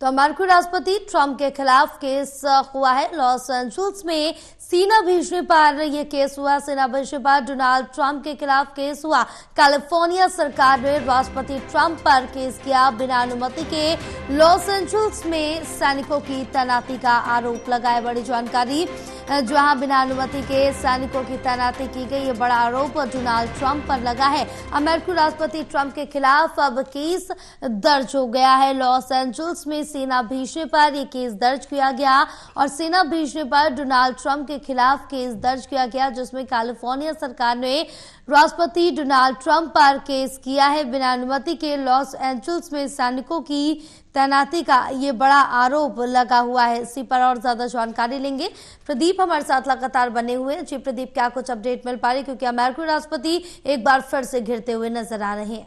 तो अमेरिकी राष्ट्रपति ट्रंप के खिलाफ केस हुआ है। लॉस एंजल्स में सेना भेजने पर यह केस हुआ। सेना भेजने पर डोनाल्ड ट्रंप के खिलाफ केस हुआ। कैलिफोर्निया सरकार ने राष्ट्रपति ट्रंप पर केस किया। बिना अनुमति के लॉस एंजल्स में सैनिकों की तैनाती का आरोप लगाया। बड़ी जानकारी, जहां बिना अनुमति के सैनिकों की तैनाती की गई, ये बड़ा आरोप डोनाल्ड ट्रंप पर लगा है। अमेरिकी राष्ट्रपति ट्रंप के खिलाफ अब केस दर्ज हो गया है। लॉस एंजल्स में सेना भेजने पर यह केस दर्ज किया गया और सेना भेजने पर डोनाल्ड ट्रंप के खिलाफ केस दर्ज किया गया, जिसमें कैलिफोर्निया सरकार ने राष्ट्रपति डोनाल्ड ट्रंप पर केस किया है। बिना अनुमति के लॉस एंजल्स में सैनिकों की तैनाती का ये बड़ा आरोप लगा हुआ है। इसी पर और ज्यादा जानकारी लेंगे। प्रदीप हमारे साथ लगातार बने हुए हैं। जी प्रदीप, क्या कुछ अपडेट मिल पा रही, क्योंकि अमेरिकी राष्ट्रपति एक बार फिर से घिरते हुए नजर आ रहे हैं।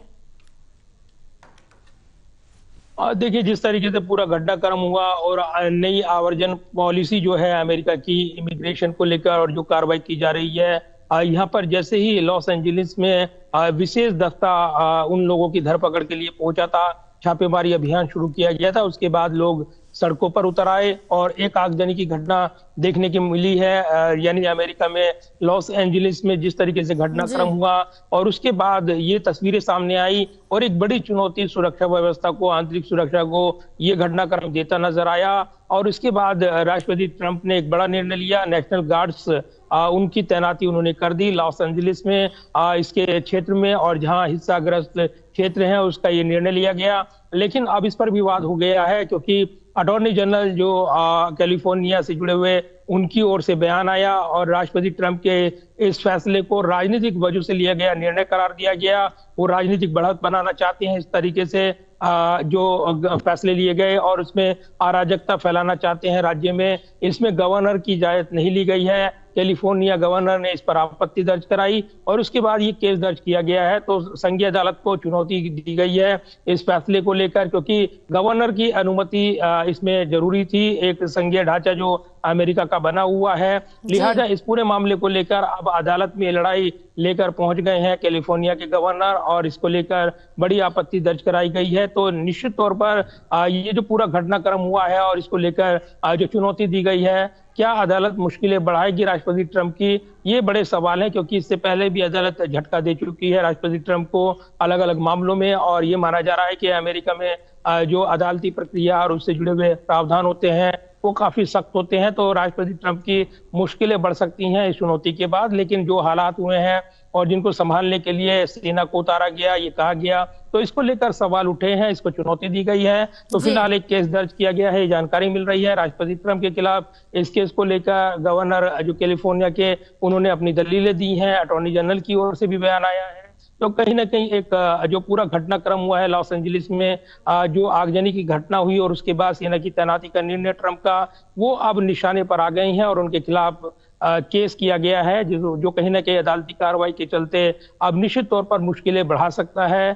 देखिए, जिस तरीके से पूरा घटनाक्रम हुआ और नई आवर्जन पॉलिसी जो है अमेरिका की इमिग्रेशन को लेकर और जो कार्रवाई की जा रही है, यहाँ पर जैसे ही लॉस एंजलिस में विशेष दस्ता उन लोगों की धरपकड़ के लिए पहुंचा था, छापेमारी अभियान शुरू किया गया था, उसके बाद लोग सड़कों पर उतर आए और एक आगजनी की घटना देखने की मिली है। यानी अमेरिका में लॉस एंजलिस में जिस तरीके से घटनाक्रम हुआ और उसके बाद ये तस्वीरें सामने आई और एक बड़ी चुनौती सुरक्षा व्यवस्था को, आंतरिक सुरक्षा को ये घटनाक्रम देता नजर आया। और इसके बाद राष्ट्रपति ट्रंप ने एक बड़ा निर्णय लिया। नेशनल गार्ड्स उनकी तैनाती उन्होंने कर दी लॉस एंजलिस में, इसके क्षेत्र में, और जहां हिंसाग्रस्त क्षेत्र है उसका ये निर्णय लिया गया। लेकिन अब इस पर विवाद हो गया है, क्योंकि अटॉर्नी जनरल जो कैलिफोर्निया से जुड़े हुए, उनकी ओर से बयान आया और राष्ट्रपति ट्रंप के इस फैसले को राजनीतिक वजह से लिया गया निर्णय करार दिया गया। वो राजनीतिक बढ़त बनाना चाहते हैं इस तरीके से जो फैसले लिए गए, और उसमें अराजकता फैलाना चाहते हैं राज्य में। इसमें गवर्नर की इजाजत नहीं ली गई है। कैलिफोर्निया गवर्नर ने इस पर आपत्ति दर्ज कराई और उसके बाद ये केस दर्ज किया गया है। तो संघीय अदालत को चुनौती दी गई है इस फैसले को लेकर, क्योंकि गवर्नर की अनुमति इसमें जरूरी थी। एक संघीय ढांचा जो अमेरिका का बना हुआ है, लिहाजा इस पूरे मामले को लेकर अब अदालत में लड़ाई लेकर पहुंच गए हैं कैलिफोर्निया के गवर्नर, और इसको लेकर बड़ी आपत्ति दर्ज कराई गई है। तो निश्चित तौर पर ये जो पूरा घटनाक्रम हुआ है और इसको लेकर जो चुनौती दी गई है, क्या अदालत मुश्किलें बढ़ाएगी राष्ट्रपति ट्रंप की, ये बड़े सवाल हैं। क्योंकि इससे पहले भी अदालत झटका दे चुकी है राष्ट्रपति ट्रंप को अलग अलग मामलों में, और ये माना जा रहा है कि अमेरिका में जो अदालती प्रक्रिया और उससे जुड़े हुए प्रावधान होते हैं वो काफी सख्त होते हैं। तो राष्ट्रपति ट्रंप की मुश्किलें बढ़ सकती हैं इस चुनौती के बाद। लेकिन जो हालात हुए हैं और जिनको संभालने के लिए सेना को उतारा गया, ये कहा गया, तो इसको लेकर सवाल उठे हैं, इसको चुनौती दी गई है। तो फिलहाल एक केस दर्ज किया गया है, जानकारी मिल रही है राष्ट्रपति ट्रंप के खिलाफ। इस केस को लेकर गवर्नर जो कैलिफोर्निया के, उन्होंने अपनी दलीलें दी हैं। अटॉर्नी जनरल की ओर से भी बयान आया है। तो कहीं ना कहीं एक जो पूरा घटनाक्रम हुआ है लॉस एंजलिस में, जो आगजनी की घटना हुई और उसके बाद सेना की तैनाती का निर्णय ट्रंप का, वो अब निशाने पर आ गए हैं और उनके खिलाफ केस किया गया है, जो कहीं ना कहीं अदालती कार्रवाई के चलते अब निश्चित तौर पर मुश्किलें बढ़ा सकता है।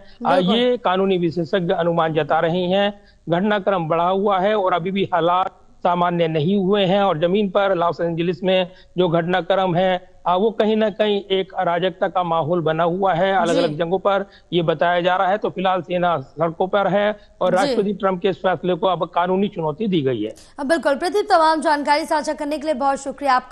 ये कानूनी विशेषज्ञ अनुमान जता रहे हैं। घटनाक्रम बढ़ा हुआ है और अभी भी हालात सामान्य नहीं हुए हैं, और जमीन पर लॉस एंजलिस में जो घटनाक्रम है वो कहीं ना कहीं एक अराजकता का माहौल बना हुआ है अलग अलग जगहों पर, ये बताया जा रहा है। तो फिलहाल सेना सड़कों पर है और राष्ट्रपति ट्रंप के इस फैसले को अब कानूनी चुनौती दी गई है। बिल्कुल प्रदीप, तमाम जानकारी साझा करने के लिए बहुत शुक्रिया आपका।